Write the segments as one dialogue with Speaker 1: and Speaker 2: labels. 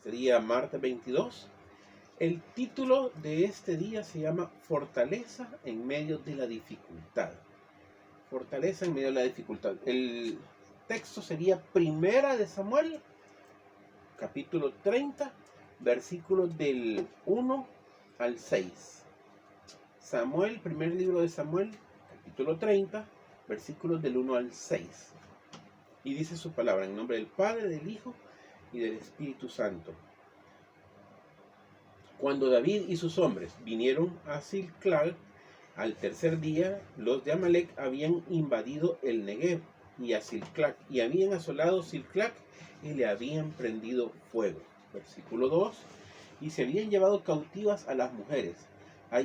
Speaker 1: este día martes 22. El título de este día se llama Fortaleza en medio de la dificultad. Fortaleza en medio de la dificultad. El texto sería Primera de Samuel, capítulo 30, versículos del 1 al 6. Samuel, primer libro de Samuel, capítulo 30, versículos del 1 al 6. Y dice su palabra en nombre del Padre, del Hijo y del Espíritu Santo. Cuando David y sus hombres vinieron a Ziklag, al tercer día, los de Amalek habían invadido el Negev y a Ziklag, y habían asolado Ziklag y le habían prendido fuego. Versículo 2. Y se habían llevado cautivas a las mujeres,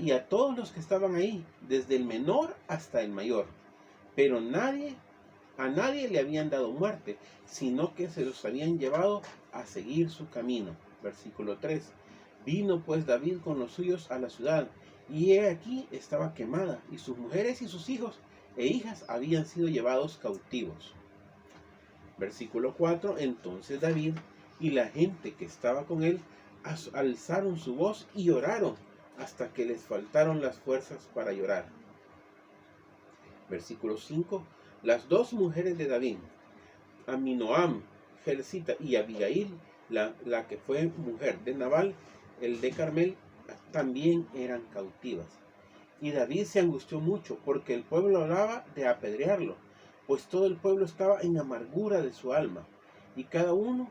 Speaker 1: y a todos los que estaban ahí, desde el menor hasta el mayor. Pero a nadie le habían dado muerte, sino que se los habían llevado a seguir su camino. Versículo 3. Vino pues David con los suyos a la ciudad, y he aquí estaba quemada, y sus mujeres y sus hijos e hijas habían sido llevados cautivos. Versículo 4. Entonces David y la gente que estaba con él alzaron su voz y oraron hasta que les faltaron las fuerzas para llorar. Versículo 5. Las dos mujeres de David, Aminoam, Jercita, y Abigail, la que fue mujer de Nabal, el de Carmel, también eran cautivas. Y David se angustió mucho porque el pueblo hablaba de apedrearlo, pues todo el pueblo estaba en amargura de su alma, y cada uno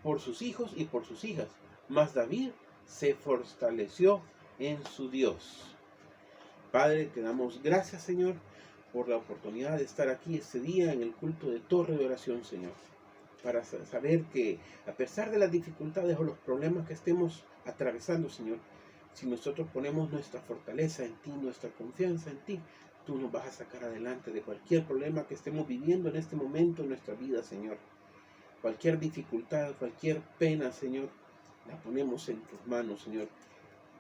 Speaker 1: por sus hijos y por sus hijas. Mas David se fortaleció en su Dios. Padre, te damos gracias, Señor, por la oportunidad de estar aquí este día en el culto de Torre de Oración, Señor, para saber que a pesar de las dificultades o los problemas que estemos atravesando, Señor, si nosotros ponemos nuestra fortaleza en ti, nuestra confianza en ti, tú nos vas a sacar adelante de cualquier problema que estemos viviendo en este momento en nuestra vida, Señor. Cualquier dificultad, cualquier pena, Señor, la ponemos en tus manos, Señor.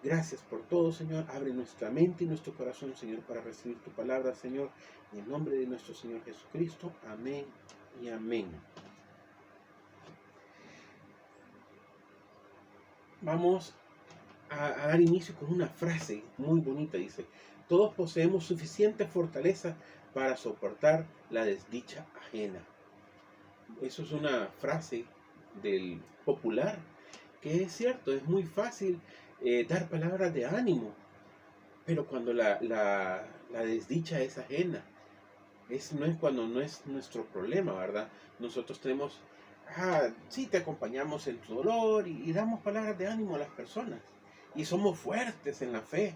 Speaker 1: Gracias por todo, Señor. Abre nuestra mente y nuestro corazón, Señor, para recibir tu palabra, Señor. En el nombre de nuestro Señor Jesucristo. Amén y amén. Vamos a dar inicio con una frase muy bonita. Dice: todos poseemos suficiente fortaleza para soportar la desdicha ajena. Eso es una frase del popular, que es cierto, es muy fácil dar palabras de ánimo, pero cuando la desdicha es ajena, no es cuando no es nuestro problema, ¿verdad? Nosotros tenemos, sí, te acompañamos en tu dolor y damos palabras de ánimo a las personas, y somos fuertes en la fe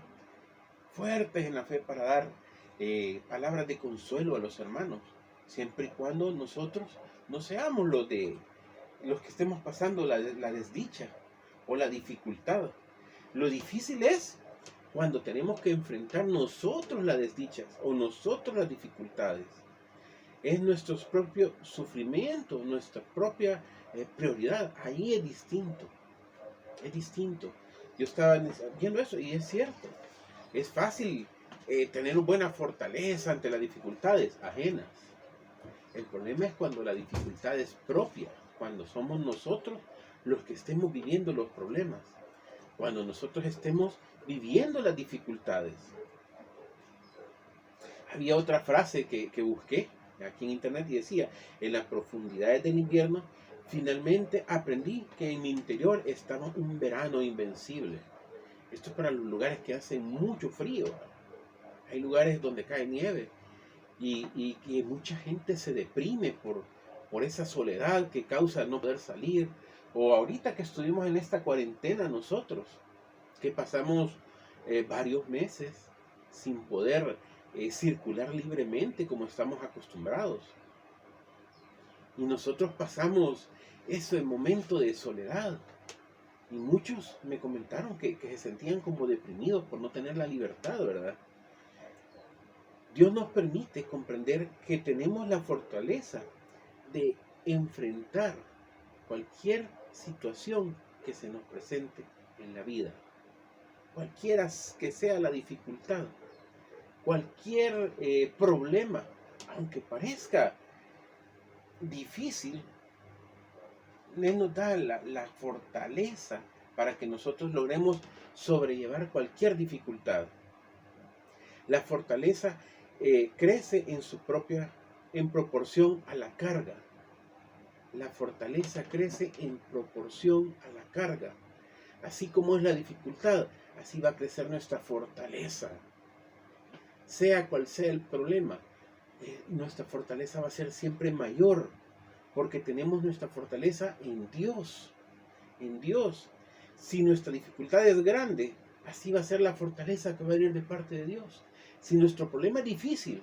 Speaker 1: para dar palabras de consuelo a los hermanos, siempre y cuando nosotros no seamos los que estemos pasando la desdicha o la dificultad. Lo difícil es cuando tenemos que enfrentar nosotros las desdichas o nosotros las dificultades. Es nuestro propio sufrimiento, nuestra propia prioridad. Ahí es distinto. Es distinto. Yo estaba viendo eso y es cierto. Es fácil tener buena fortaleza ante las dificultades ajenas. El problema es cuando la dificultad es propia, cuando somos nosotros los que estemos viviendo los problemas, cuando nosotros estemos viviendo las dificultades. Había otra frase que busqué aquí en internet y decía: en las profundidades del invierno, finalmente aprendí que en mi interior estaba un verano invencible. Esto es para los lugares que hacen mucho frío. Hay lugares donde cae nieve y mucha gente se deprime por esa soledad que causa no poder salir. O ahorita que estuvimos en esta cuarentena nosotros, que pasamos varios meses sin poder circular libremente como estamos acostumbrados. Y nosotros pasamos ese momento de soledad. Y muchos me comentaron que se sentían como deprimidos por no tener la libertad, ¿verdad? Dios nos permite comprender que tenemos la fortaleza de enfrentar cualquier situación que se nos presente en la vida. Cualquiera que sea la dificultad, cualquier problema, aunque parezca difícil, Él nos da la fortaleza para que nosotros logremos sobrellevar cualquier dificultad. La fortaleza crece en proporción a la carga. La fortaleza crece en proporción a la carga. Así como es la dificultad, así va a crecer nuestra fortaleza. Sea cual sea el problema, nuestra fortaleza va a ser siempre mayor, porque tenemos nuestra fortaleza en Dios. En Dios. Si nuestra dificultad es grande, así va a ser la fortaleza que va a venir de parte de Dios. Si nuestro problema es difícil,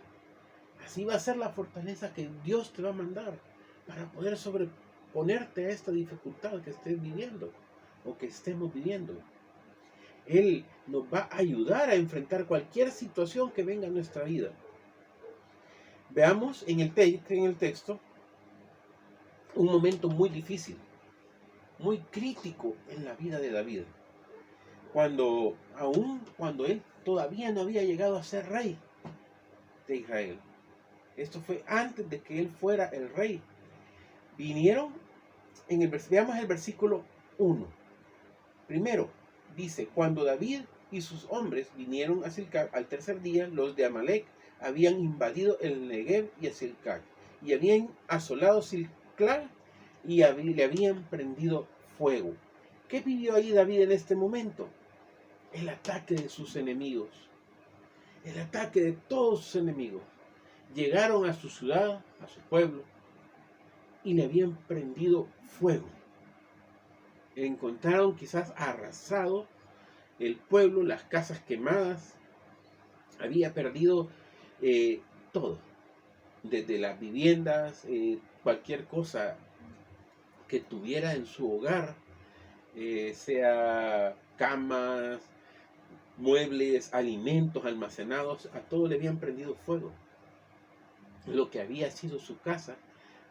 Speaker 1: así va a ser la fortaleza que Dios te va a mandar para poder sobreponerte a esta dificultad que estés viviendo o que estemos viviendo. Él nos va a ayudar a enfrentar cualquier situación que venga a nuestra vida. Veamos en el texto un momento muy difícil, muy crítico en la vida de David. Cuando él todavía no había llegado a ser rey de Israel. Esto fue antes de que él fuera el rey. Vinieron, veamos el versículo 1. Primero, dice, cuando David y sus hombres vinieron a Silcar al tercer día, los de Amalec habían invadido el Negev y a Silcar, y habían asolado Silcar y le habían prendido fuego. ¿Qué pidió ahí David en este momento? El ataque de sus enemigos. El ataque de todos sus enemigos. Llegaron a su ciudad, a su pueblo, y le habían prendido fuego. Encontraron quizás arrasado el pueblo, las casas quemadas. Había perdido todo, desde las viviendas, cualquier cosa que tuviera en su hogar, sea camas, muebles, alimentos almacenados, a todo le habían prendido fuego. Lo que había sido su casa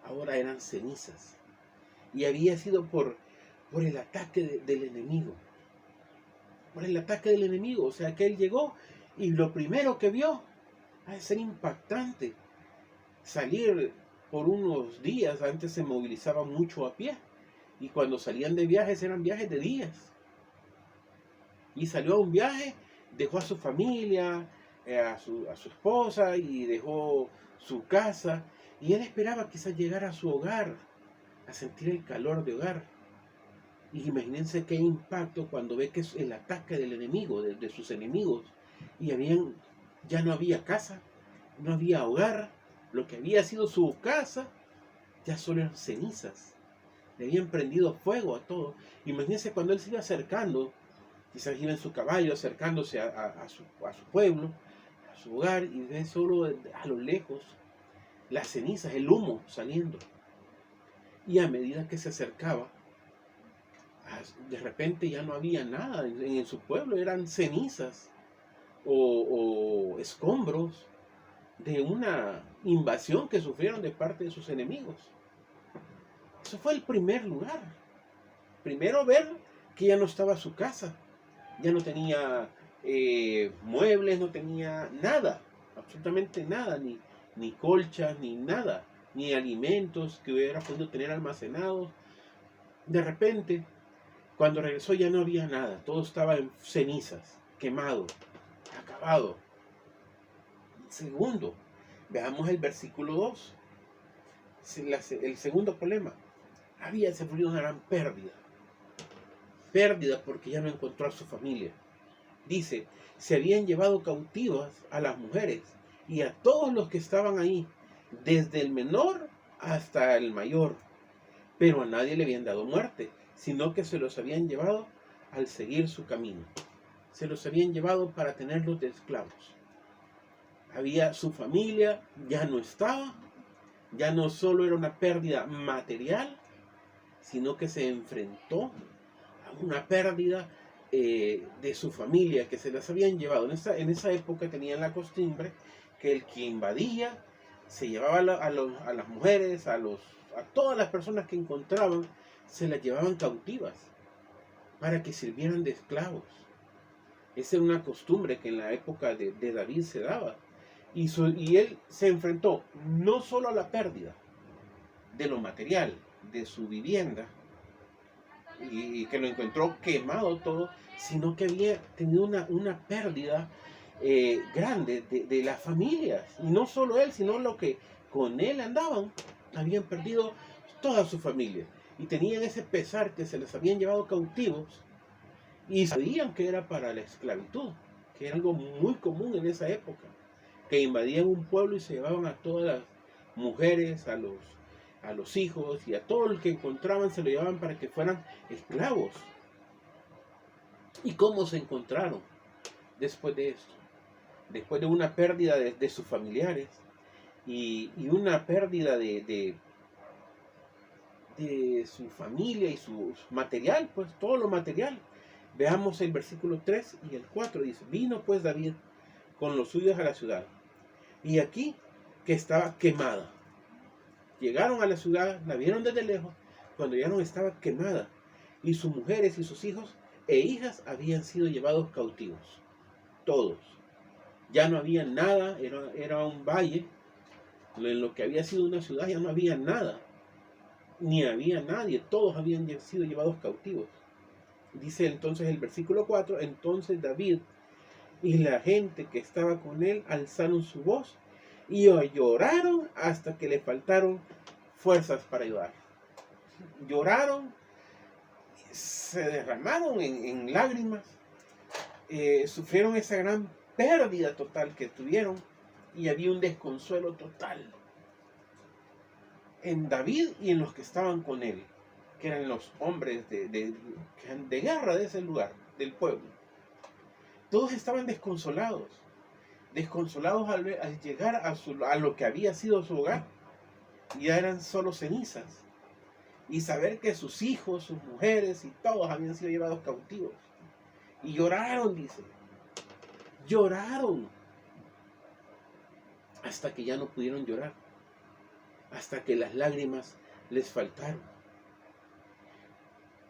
Speaker 1: ahora eran cenizas, y había sido por el ataque del enemigo. Por el ataque del enemigo. O sea que él llegó y lo primero que vio ha de ser impactante. Salir por unos días, antes se movilizaban mucho a pie, y cuando salían de viajes eran viajes de días. Y salió a un viaje, dejó a su familia, a su esposa, y dejó su casa, y él esperaba quizás llegar a su hogar, a sentir el calor de hogar. Y imagínense qué impacto cuando ve que es el ataque del enemigo, de sus enemigos, y ya no había casa, no había hogar. Lo que había sido su casa ya solo eran cenizas. Le habían prendido fuego a todo. Imagínense cuando él se iba acercando, quizás iba en su caballo acercándose a su pueblo, a su hogar, y ve solo a lo lejos las cenizas, el humo saliendo. Y a medida que se acercaba, de repente ya no había nada en su pueblo, eran cenizas o escombros de una invasión que sufrieron de parte de sus enemigos. Eso fue el primer lugar. Primero ver que ya no estaba su casa, ya no tenía muebles, no tenía nada, absolutamente nada, ni colchas, ni nada, ni alimentos que hubiera podido tener almacenados. De repente, cuando regresó ya no había nada, todo estaba en cenizas, quemado, acabado. Segundo, veamos el versículo 2. El segundo problema, había sufrido una gran pérdida. Pérdida porque ya no encontró a su familia. Dice, se habían llevado cautivas a las mujeres y a todos los que estaban ahí, desde el menor hasta el mayor, pero a nadie le habían dado muerte, sino que se los habían llevado al seguir su camino. Se los habían llevado para tenerlos de esclavos. Su familia ya no estaba, ya no solo era una pérdida material, sino que se enfrentó a una pérdida de su familia, que se las habían llevado. En esa época tenían la costumbre que el que invadía se llevaba a las mujeres, a todas las personas que encontraban, se las llevaban cautivas para que sirvieran de esclavos. Esa era una costumbre que en la época de David se daba. Y él se enfrentó no solo a la pérdida de lo material, de su vivienda, y que lo encontró quemado todo, sino que había tenido una pérdida grande de las familias. Y no solo él, sino los que con él andaban, habían perdido toda su familia. Y tenían ese pesar que se les habían llevado cautivos y sabían que era para la esclavitud, que era algo muy común en esa época, que invadían un pueblo y se llevaban a todas las mujeres, a los hijos y a todo el que encontraban se lo llevaban para que fueran esclavos. ¿Y cómo se encontraron después de esto? Después de una pérdida de sus familiares y una pérdida de su familia y su material, pues todo lo material. Veamos el versículo 3 y el 4, dice, vino pues David con los suyos a la ciudad, y aquí que estaba quemada. Llegaron a la ciudad, la vieron desde lejos, cuando llegaron estaba quemada, y sus mujeres y sus hijos e hijas habían sido llevados cautivos, todos. Ya no había nada, era un valle, en lo que había sido una ciudad ya no había nada, ni había nadie, todos habían sido llevados cautivos. Dice entonces el versículo 4, entonces David y la gente que estaba con él alzaron su voz y lloraron hasta que le faltaron fuerzas para llorar. Lloraron, se derramaron en lágrimas, sufrieron esa gran pérdida total que tuvieron y había un desconsuelo total en David y en los que estaban con él, que eran los hombres de guerra de ese lugar, del pueblo. Todos estaban desconsolados al llegar a lo que había sido su hogar. Ya eran solo cenizas. Y saber que sus hijos, sus mujeres y todos habían sido llevados cautivos. Y lloraron, dice. Lloraron. Hasta que ya no pudieron llorar. Hasta que las lágrimas les faltaron.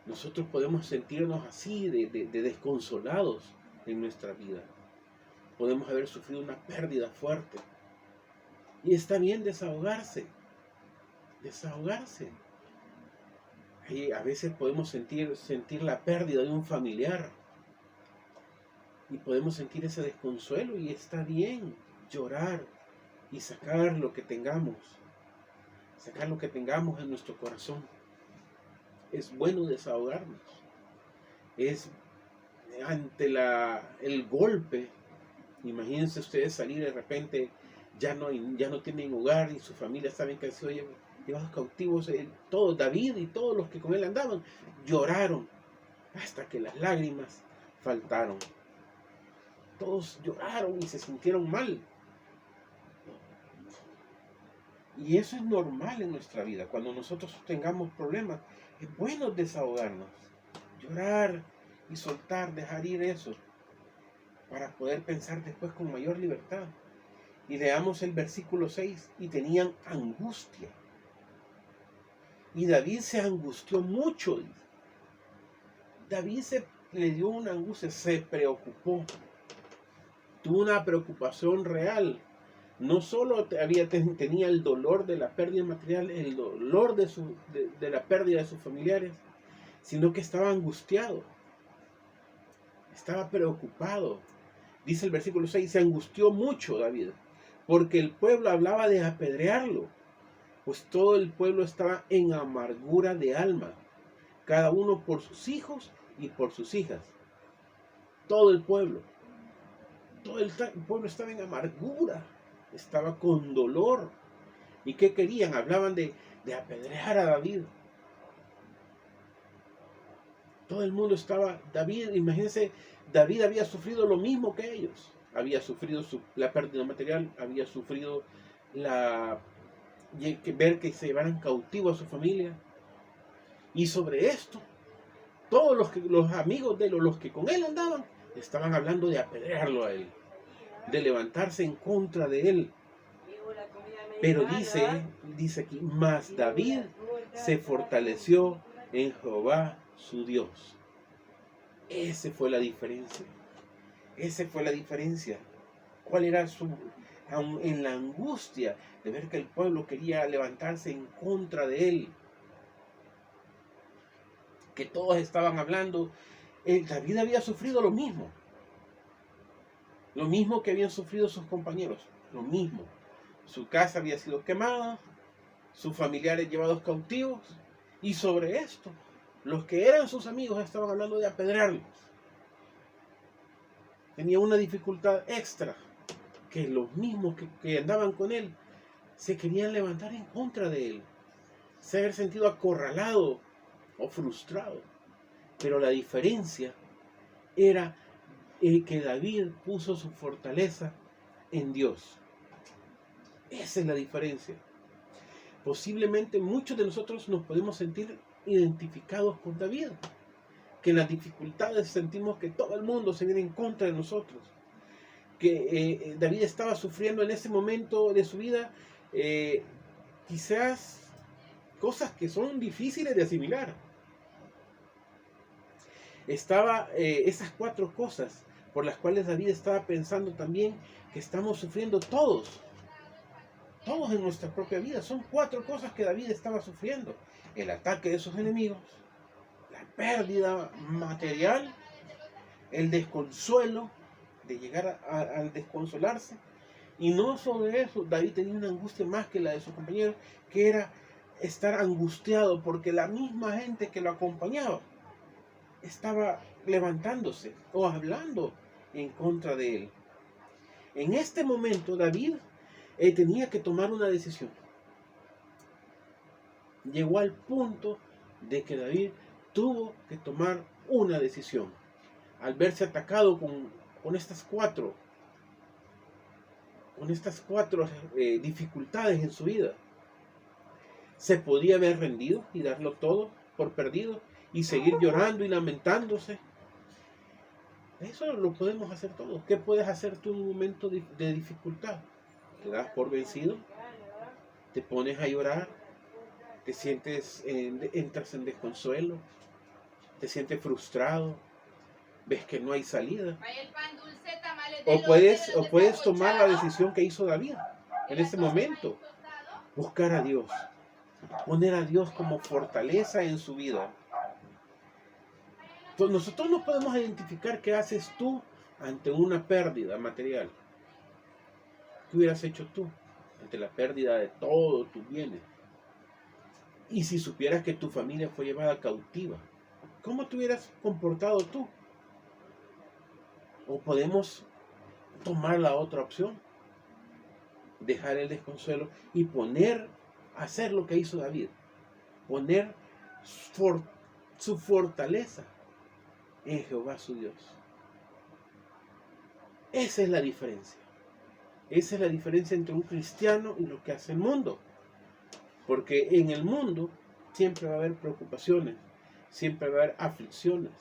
Speaker 1: Nosotros podemos sentirnos así de desconsolados en nuestra vida. Podemos haber sufrido una pérdida fuerte. Y está bien desahogarse. Desahogarse. Y a veces podemos sentir la pérdida de un familiar. Y podemos sentir ese desconsuelo. Y está bien llorar y sacar lo que tengamos. Sacar lo que tengamos en nuestro corazón. Es bueno desahogarnos. Es ante el golpe. Imagínense ustedes salir de repente, ya no tienen hogar y su familia saben que han sido llevados cautivos. Todos, David y todos los que con él andaban, lloraron hasta que las lágrimas faltaron. Todos lloraron y se sintieron mal. Y eso es normal en nuestra vida. Cuando nosotros tengamos problemas, es bueno desahogarnos, llorar y soltar, dejar ir eso, para poder pensar después con mayor libertad. Y leamos el versículo 6, y tenían angustia. Y David se angustió mucho. David le dio una angustia, se preocupó. Tuvo una preocupación real. No solo tenía el dolor de la pérdida material, el dolor de la pérdida de sus familiares, sino que estaba angustiado. Estaba preocupado. Dice el versículo 6, se angustió mucho David, porque el pueblo hablaba de apedrearlo, pues todo el pueblo estaba en amargura de alma, cada uno por sus hijos y por sus hijas. Todo el pueblo estaba en amargura, estaba con dolor. ¿Y qué querían? Hablaban de apedrear a David. Todo el mundo estaba, imagínense, David había sufrido lo mismo que ellos. Había sufrido la pérdida material, había sufrido ver que se llevaran cautivo a su familia. Y sobre esto, todos los amigos de él, los que con él andaban, estaban hablando de apedrearlo a él, de levantarse en contra de él. Pero dice aquí, mas David se fortaleció en Jehová su Dios. Esa fue la diferencia. ¿Cuál era en la angustia de ver que el pueblo quería levantarse en contra de él? que todos estaban hablando, David había sufrido lo mismo que habían sufrido sus compañeros, lo mismo. Su casa había sido quemada, sus familiares llevados cautivos, y sobre esto, los que eran sus amigos estaban hablando de apedrearlos. Tenía una dificultad extra, que los mismos que andaban con él se querían levantar en contra de él, se había sentido acorralado o frustrado. Pero la diferencia era que David puso su fortaleza en Dios. Esa es la diferencia. Posiblemente muchos de nosotros nos podemos sentir identificados con David, que en las dificultades sentimos que todo el mundo se viene en contra de nosotros, que David estaba sufriendo en ese momento de su vida quizás cosas que son difíciles de asimilar. Esas 4 cosas por las cuales David estaba pensando también que estamos sufriendo todos en nuestra propia vida. Son 4 cosas que David estaba sufriendo: el ataque de sus enemigos, la pérdida material, el desconsuelo, de llegar al desconsolarse. Y no sobre eso, David tenía una angustia más que la de sus compañeros, que era estar angustiado porque la misma gente que lo acompañaba estaba levantándose o hablando en contra de él. En este momento David tenía que tomar una decisión. Llegó al punto de que David tuvo que tomar una decisión. Al verse atacado con estas cuatro dificultades en su vida, se podía haber rendido y darlo todo por perdido y seguir llorando y lamentándose. Eso lo podemos hacer todos. ¿Qué puedes hacer tú en un momento de dificultad? ¿Te das por vencido? ¿Te pones a llorar? ¿Te sientes, entras en desconsuelo? ¿Te sientes frustrado? ¿Ves que no hay salida? O puedes tomar la decisión que hizo David en ese momento. Buscar a Dios. Poner a Dios como fortaleza en su vida. Pues nosotros no podemos identificar qué haces tú ante una pérdida material. ¿Qué hubieras hecho tú ante la pérdida de todos tus bienes? Y si supieras que tu familia fue llevada cautiva, ¿cómo te hubieras comportado tú? O podemos tomar la otra opción, dejar el desconsuelo y hacer lo que hizo David, poner su fortaleza en Jehová su Dios. Esa es la diferencia. Esa es la diferencia entre un cristiano y lo que hace el mundo. Porque en el mundo siempre va a haber preocupaciones, siempre va a haber aflicciones.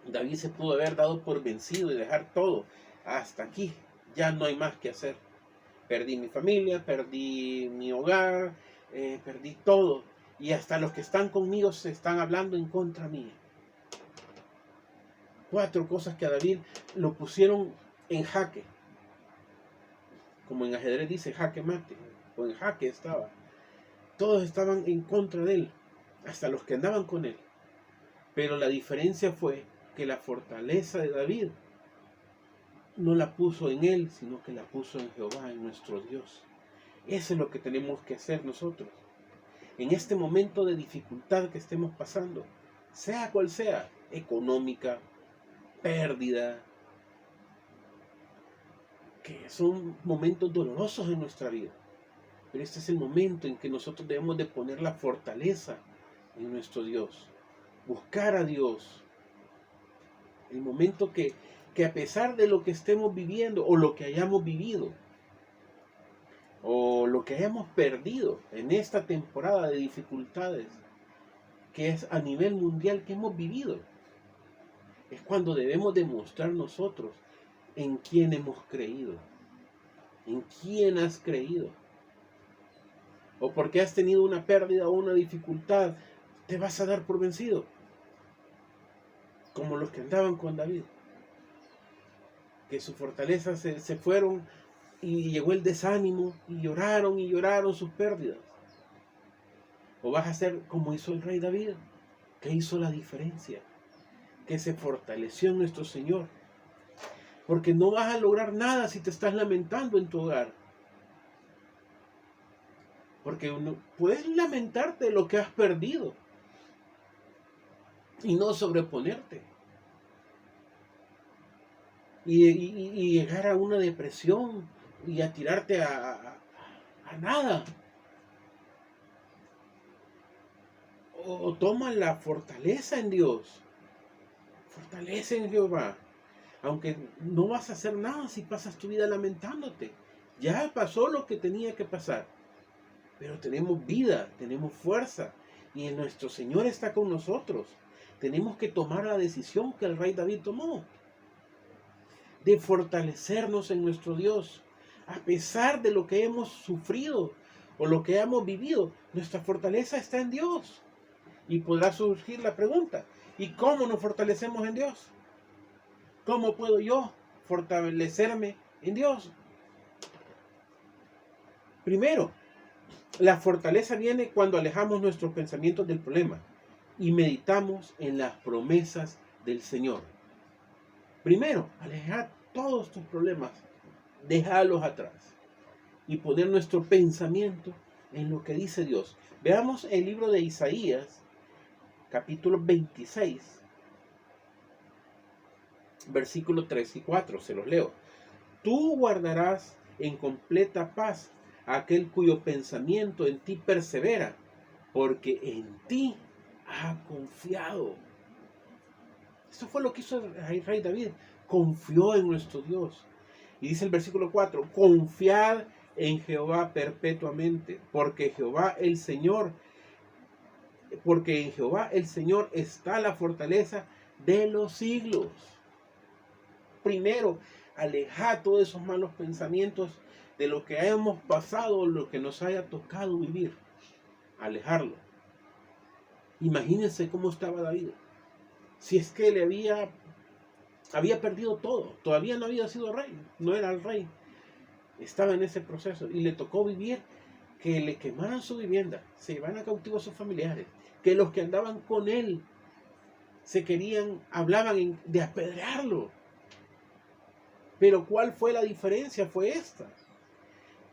Speaker 1: David se pudo haber dado por vencido y dejar todo. Hasta aquí, ya no hay más que hacer. Perdí mi familia, perdí mi hogar, perdí todo. Y hasta los que están conmigo se están hablando en contra mía. 4 cosas que a David lo pusieron en jaque. Como en ajedrez dice, jaque mate. O en jaque estaba. Todos estaban en contra de él. Hasta los que andaban con él. Pero la diferencia fue que la fortaleza de David no la puso en él, sino que la puso en Jehová, en nuestro Dios. Eso es lo que tenemos que hacer nosotros. En este momento de dificultad que estemos pasando, sea cual sea, económica, pérdida, que son momentos dolorosos en nuestra vida. Pero este es el momento en que nosotros debemos de poner la fortaleza en nuestro Dios. Buscar a Dios. El momento que a pesar de lo que estemos viviendo o lo que hayamos vivido o lo que hayamos perdido en esta temporada de dificultades que es a nivel mundial que hemos vivido, es cuando debemos demostrar nosotros en quién hemos creído, en quién has creído. O porque has tenido una pérdida o una dificultad, te vas a dar por vencido, como los que andaban con David, que su fortaleza se fueron y llegó el desánimo y lloraron sus pérdidas. O vas a ser como hizo el rey David, ¿Qué hizo la diferencia? Que se fortaleció en nuestro Señor. Porque no vas a lograr nada si te estás lamentando en tu hogar. Porque puedes lamentarte de lo que has perdido y no sobreponerte. Y llegar a una depresión y a tirarte a nada. O toma la fortaleza en Dios. Fortalece en Jehová. Aunque no vas a hacer nada si pasas tu vida lamentándote. Ya pasó lo que tenía que pasar. Pero tenemos vida, tenemos fuerza. Y nuestro Señor está con nosotros. Tenemos que tomar la decisión que el rey David tomó. De fortalecernos en nuestro Dios. A pesar de lo que hemos sufrido o lo que hemos vivido, nuestra fortaleza está en Dios. Y podrá surgir la pregunta, ¿y cómo nos fortalecemos en Dios? ¿Cómo puedo yo fortalecerme en Dios? Primero, la fortaleza viene cuando alejamos nuestros pensamientos del problema y meditamos en las promesas del Señor. Primero, alejar todos tus problemas, déjalos atrás y poner nuestro pensamiento en lo que dice Dios. Veamos el libro de Isaías, capítulo 26, versículos 3 y 4, se los leo. Tú guardarás en completa paz a aquel cuyo pensamiento en ti persevera, porque en ti ha confiado. Esto fue lo que hizo el rey David, confió en nuestro Dios. Y dice el versículo 4, confiad en Jehová perpetuamente, porque en Jehová el Señor está la fortaleza de los siglos. Primero, alejar todos esos malos pensamientos de lo que hemos pasado, lo que nos haya tocado vivir. Alejarlo. Imagínense cómo estaba David. Si es que había perdido todo, todavía no había sido rey, no era el rey. Estaba en ese proceso y le tocó vivir que le quemaran su vivienda, se llevaran a cautivo a sus familiares, que los que andaban con él hablaban de apedrearlo. Pero ¿cuál fue la diferencia? Fue esta,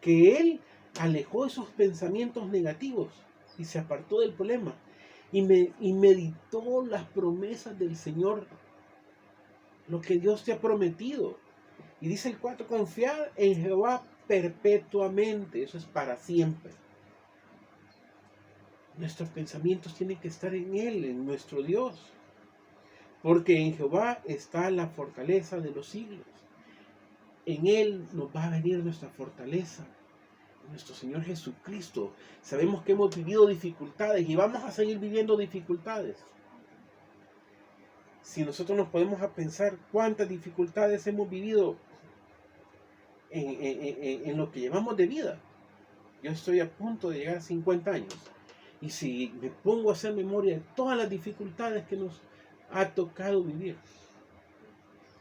Speaker 1: que él alejó esos pensamientos negativos y se apartó del problema y meditó las promesas del Señor, lo que Dios te ha prometido. Y dice el 4, confiar en Jehová perpetuamente, eso es para siempre. Nuestros pensamientos tienen que estar en Él, en nuestro Dios, porque en Jehová está la fortaleza de los siglos. En Él nos va a venir nuestra fortaleza, nuestro Señor Jesucristo. Sabemos que hemos vivido dificultades y vamos a seguir viviendo dificultades. Si nosotros nos podemos a pensar cuántas dificultades hemos vivido en lo que llevamos de vida. Yo estoy a punto de llegar a 50 años. Y si me pongo a hacer memoria de todas las dificultades que nos ha tocado vivir,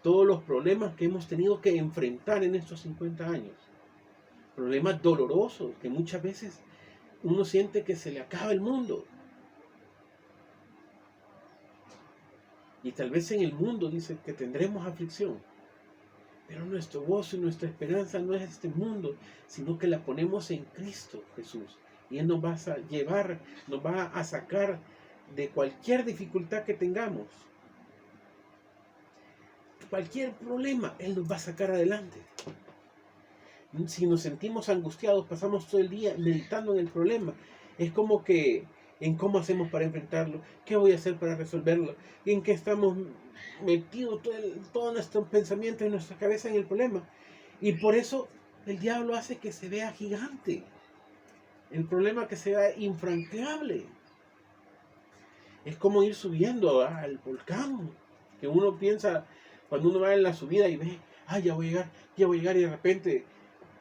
Speaker 1: todos los problemas que hemos tenido que enfrentar en estos 50 años, problemas dolorosos que muchas veces uno siente que se le acaba el mundo. Y tal vez en el mundo dice que tendremos aflicción, pero nuestro gozo y nuestra esperanza no es este mundo, sino que la ponemos en Cristo Jesús. Y Él nos va a llevar, nos va a sacar de cualquier dificultad que tengamos. Cualquier problema, Él nos va a sacar adelante. Si nos sentimos angustiados, pasamos todo el día meditando en el problema. Es como que en cómo hacemos para enfrentarlo, qué voy a hacer para resolverlo, y en qué estamos metidos todo nuestro pensamiento en nuestra cabeza en el problema. Y por eso el diablo hace que se vea gigante, el problema que se vea infranqueable. Es como ir subiendo al volcán, que uno piensa, cuando uno va en la subida y ve, ya voy a llegar, y de repente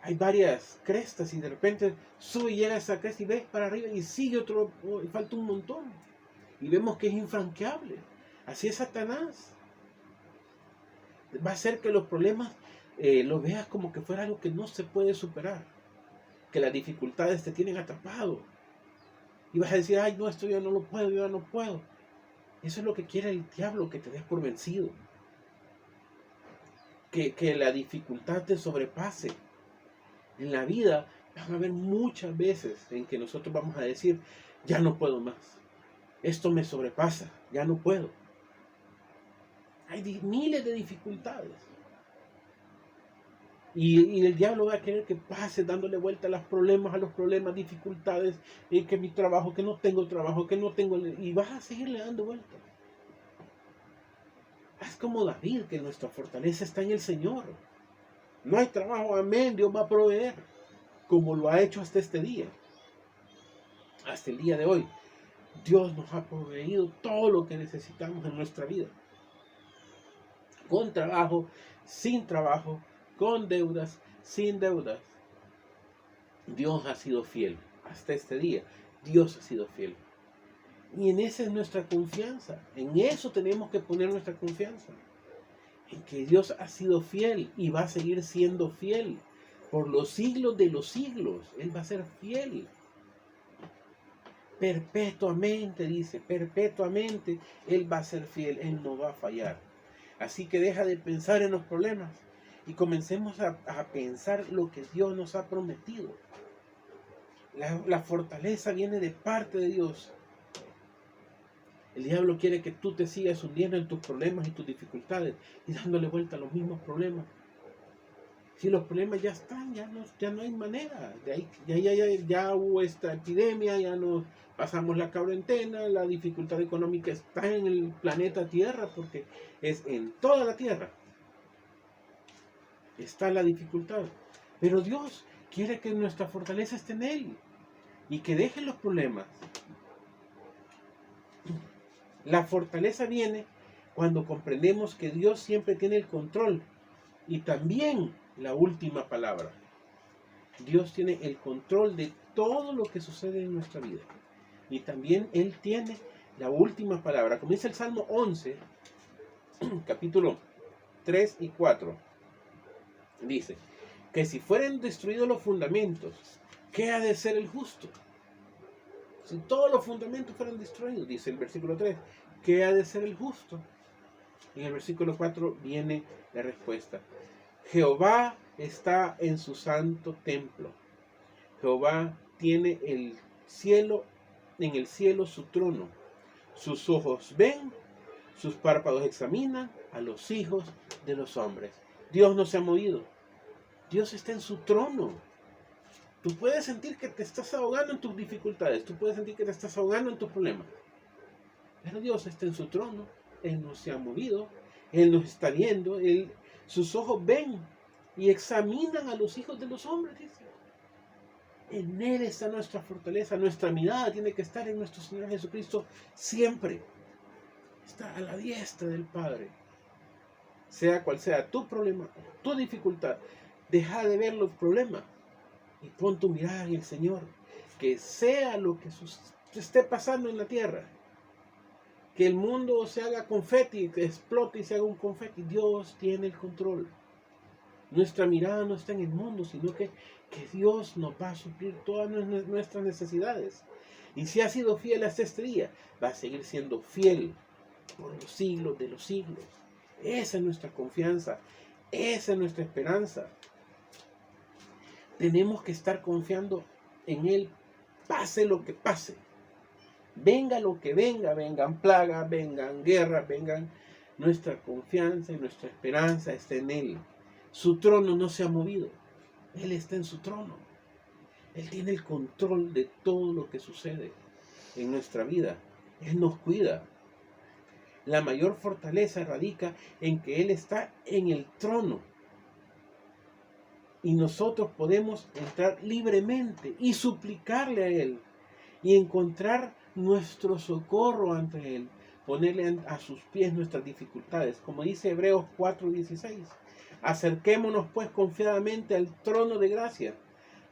Speaker 1: hay varias crestas y de repente sube y llega a esa cresta y ves para arriba y sigue otro, y falta un montón. Y vemos que es infranqueable. Así es Satanás. Va a hacer que los problemas los veas como que fuera algo que no se puede superar. Que las dificultades te tienen atrapado. Y vas a decir, no, esto yo no lo puedo, yo no puedo. Eso es lo que quiere el diablo, que te des por vencido. Que la dificultad te sobrepase. En la vida van a haber muchas veces en que nosotros vamos a decir, ya no puedo más. Esto me sobrepasa, ya no puedo. Hay miles de dificultades. Y el diablo va a querer que pases dándole vuelta a los problemas, dificultades, y que mi trabajo, que no tengo trabajo, que no tengo... Y vas a seguirle dando vueltas. Haz como David, que nuestra fortaleza está en el Señor. No hay trabajo, amén, Dios va a proveer, como lo ha hecho hasta este día. Hasta el día de hoy. Dios nos ha proveído todo lo que necesitamos en nuestra vida. Con trabajo, sin trabajo, con deudas, sin deudas. Dios ha sido fiel. Hasta este día, Dios ha sido fiel. Y en esa es nuestra confianza. En eso tenemos que poner nuestra confianza. En que Dios ha sido fiel y va a seguir siendo fiel. Por los siglos de los siglos, Él va a ser fiel. Perpetuamente, dice, perpetuamente Él va a ser fiel, Él no va a fallar. Así que deja de pensar en los problemas y comencemos a pensar lo que Dios nos ha prometido. La fortaleza viene de parte de Dios. El diablo quiere que tú te sigas hundiendo en tus problemas y tus dificultades y dándole vuelta a los mismos problemas. Si los problemas ya están, ya no hay manera. Ya hubo esta epidemia, ya nos pasamos la cuarentena, la dificultad económica está en el planeta Tierra, porque es en toda la Tierra. Está la dificultad. Pero Dios quiere que nuestra fortaleza esté en Él y que deje los problemas. La fortaleza viene cuando comprendemos que Dios siempre tiene el control y también la última palabra. Dios tiene el control de todo lo que sucede en nuestra vida. Y también Él tiene la última palabra. Como dice el Salmo 11, capítulo 3 y 4. Dice, que si fueren destruidos los fundamentos, ¿qué ha de ser el justo? Si todos los fundamentos fueran destruidos, dice el versículo 3, ¿qué ha de ser el justo? En el versículo 4 viene la respuesta. Jehová está en su santo templo. Jehová tiene en el cielo su trono. Sus ojos ven, sus párpados examinan a los hijos de los hombres. Dios no se ha movido. Dios está en su trono. Tú puedes sentir que te estás ahogando en tus dificultades. Tú puedes sentir que te estás ahogando en tus problemas. Pero Dios está en su trono. Él no se ha movido. Él nos está viendo. Sus ojos ven y examinan a los hijos de los hombres. Dice. En Él está nuestra fortaleza. Nuestra mirada tiene que estar en nuestro Señor Jesucristo siempre. Está a la diestra del Padre. Sea cual sea tu problema, tu dificultad, deja de ver los problemas y pon tu mirada en el Señor. Que sea lo que esté pasando en la tierra, que el mundo se haga confeti, que explote y se haga un confeti, Dios tiene el control. Nuestra mirada no está en el mundo, sino que Dios nos va a suplir todas nuestras necesidades. Y si ha sido fiel hasta este día, va a seguir siendo fiel por los siglos de los siglos. Esa es nuestra confianza, esa es nuestra esperanza. Tenemos que estar confiando en Él, pase lo que pase. Venga lo que venga, vengan plagas, vengan guerras, vengan. Nuestra confianza y nuestra esperanza está en Él. Su trono no se ha movido. Él está en su trono. Él tiene el control de todo lo que sucede en nuestra vida. Él nos cuida. La mayor fortaleza radica en que Él está en el trono. Y nosotros podemos entrar libremente y suplicarle a Él. Y encontrar nuestro socorro ante Él. Ponerle a sus pies nuestras dificultades. Como dice Hebreos 4:16. Acerquémonos pues confiadamente al trono de gracia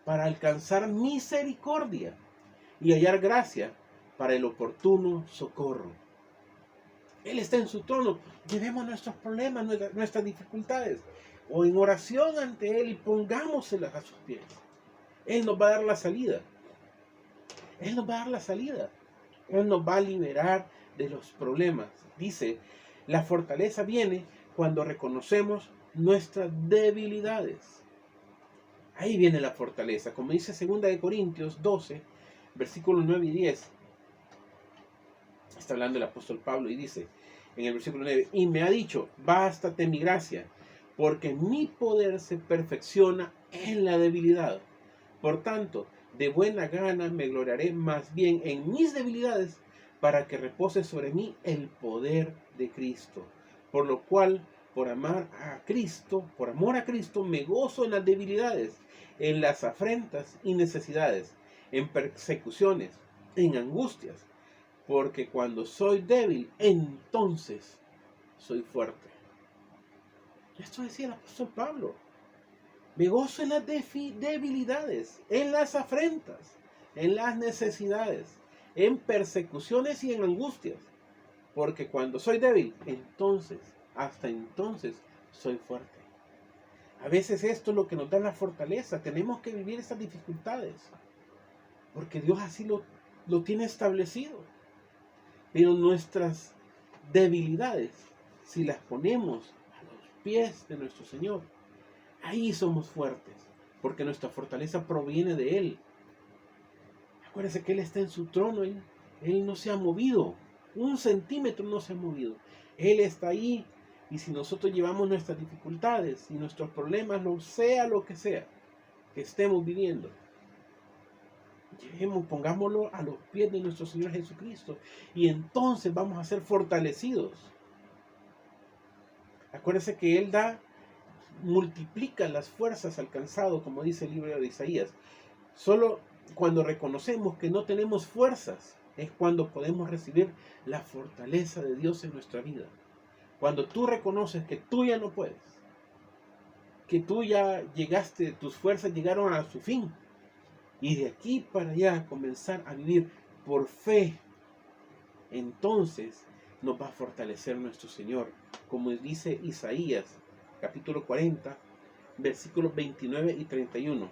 Speaker 1: para alcanzar misericordia y hallar gracia para el oportuno socorro. Él está en su trono. Llevemos nuestros problemas, nuestras dificultades, o en oración ante Él y pongámoselas a sus pies. Él nos va a dar la salida. Él nos va a dar la salida. Él nos va a liberar de los problemas. Dice, la fortaleza viene cuando reconocemos nuestras debilidades. Ahí viene la fortaleza. Como dice 2 Corintios 12, versículos 9 y 10. Está hablando el apóstol Pablo y dice en el versículo 9, y me ha dicho, bástate mi gracia, porque mi poder se perfecciona en la debilidad. Por tanto, de buena gana me gloriaré más bien en mis debilidades, para que repose sobre mí el poder de Cristo. Por lo cual, por amor a Cristo, me gozo en las debilidades, en las afrentas y necesidades, en persecuciones, en angustias, porque cuando soy débil, entonces soy fuerte. Esto decía el apóstol Pablo. Me gozo en las debilidades, en las afrentas, en las necesidades, en persecuciones y en angustias. Porque cuando soy débil, entonces, hasta entonces, soy fuerte. A veces esto es lo que nos da la fortaleza. Tenemos que vivir estas dificultades. Porque Dios así lo tiene establecido. Pero nuestras debilidades, si las ponemos a los pies de nuestro Señor, ahí somos fuertes, porque nuestra fortaleza proviene de Él. Acuérdense que Él está en su trono, Él no se ha movido, 1 centímetro no se ha movido. Él está ahí, y si nosotros llevamos nuestras dificultades y nuestros problemas, no sea lo que sea que estemos viviendo, pongámoslo a los pies de nuestro Señor Jesucristo, y entonces vamos a ser fortalecidos. Acuérdense que Él multiplica las fuerzas alcanzado, como dice el libro de Isaías. Solo cuando reconocemos que no tenemos fuerzas es cuando podemos recibir la fortaleza de Dios en nuestra vida. Cuando tú reconoces que tú ya no puedes, que tú ya llegaste, tus fuerzas llegaron a su fin, y de aquí para allá comenzar a vivir por fe, entonces nos va a fortalecer nuestro Señor, como dice Isaías capítulo 40, versículos 29 y 31.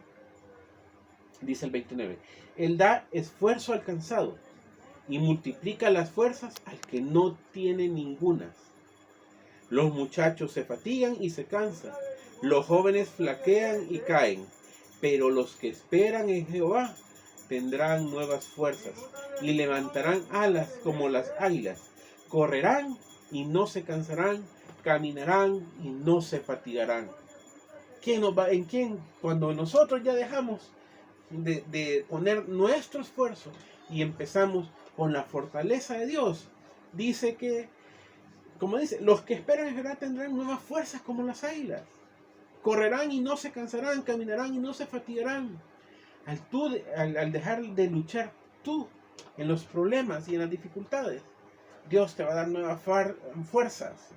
Speaker 1: Dice el 29, Él da esfuerzo al cansado y multiplica las fuerzas al que no tiene ningunas. Los muchachos se fatigan y se cansan, los jóvenes flaquean y caen, pero los que esperan en Jehová tendrán nuevas fuerzas y levantarán alas como las águilas, correrán y no se cansarán, caminarán y no se fatigarán. ¿En quién? Cuando nosotros ya dejamos de poner nuestro esfuerzo y empezamos con la fortaleza de Dios, dice que, como dice, los que esperan en Jehová tendrán nuevas fuerzas como las águilas, correrán y no se cansarán, caminarán y no se fatigarán. Al dejar de luchar tú en los problemas y en las dificultades, Dios te va a dar nuevas fuerzas.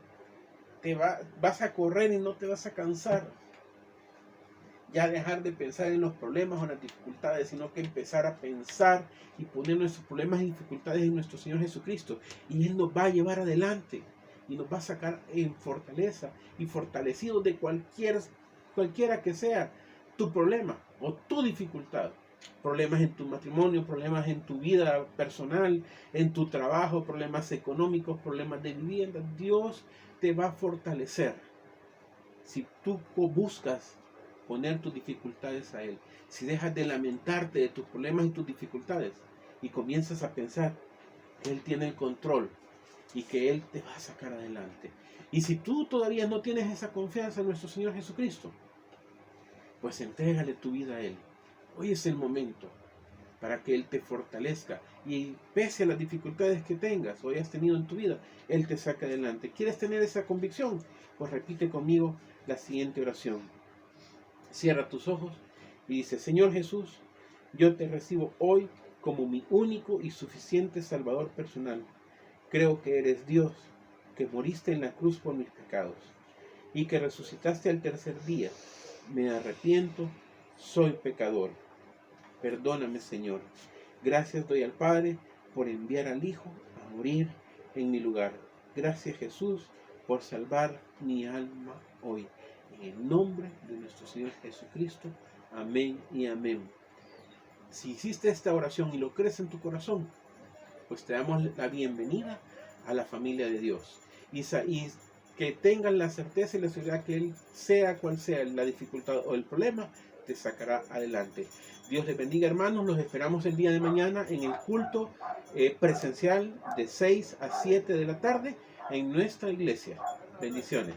Speaker 1: Vas a correr y no te vas a cansar. Ya dejar de pensar en los problemas o en las dificultades, sino que empezar a pensar y poner nuestros problemas y dificultades en nuestro Señor Jesucristo. Y Él nos va a llevar adelante y nos va a sacar en fortaleza y fortalecidos de cualquiera que sea tu problema o tu dificultad. Problemas en tu matrimonio, problemas en tu vida personal, en tu trabajo, problemas económicos, problemas de vivienda. Dios te va a fortalecer si tú buscas poner tus dificultades a Él. Si dejas de lamentarte de tus problemas y tus dificultades y comienzas a pensar que Él tiene el control y que Él te va a sacar adelante. Y si tú todavía no tienes esa confianza en nuestro Señor Jesucristo, pues entrégale tu vida a Él. Hoy es el momento para que Él te fortalezca y pese a las dificultades que tengas o hayas tenido en tu vida, Él te saca adelante. ¿Quieres tener esa convicción? Pues repite conmigo la siguiente oración. Cierra tus ojos y dice: Señor Jesús, yo te recibo hoy como mi único y suficiente Salvador personal. Creo que eres Dios, que moriste en la cruz por mis pecados y que resucitaste al tercer día. Me arrepiento, soy pecador. Perdóname, Señor. Gracias doy al Padre por enviar al Hijo a morir en mi lugar. Gracias, Jesús, por salvar mi alma hoy. En el nombre de nuestro Señor Jesucristo. Amén y amén. Si hiciste esta oración y lo crees en tu corazón, pues te damos la bienvenida a la familia de Dios. Y que tengan la certeza y la seguridad que Él, sea cual sea la dificultad o el problema, te sacará adelante. Dios les bendiga, hermanos. Los esperamos el día de mañana en el culto presencial de 6 a 7 de la tarde en nuestra iglesia. Bendiciones.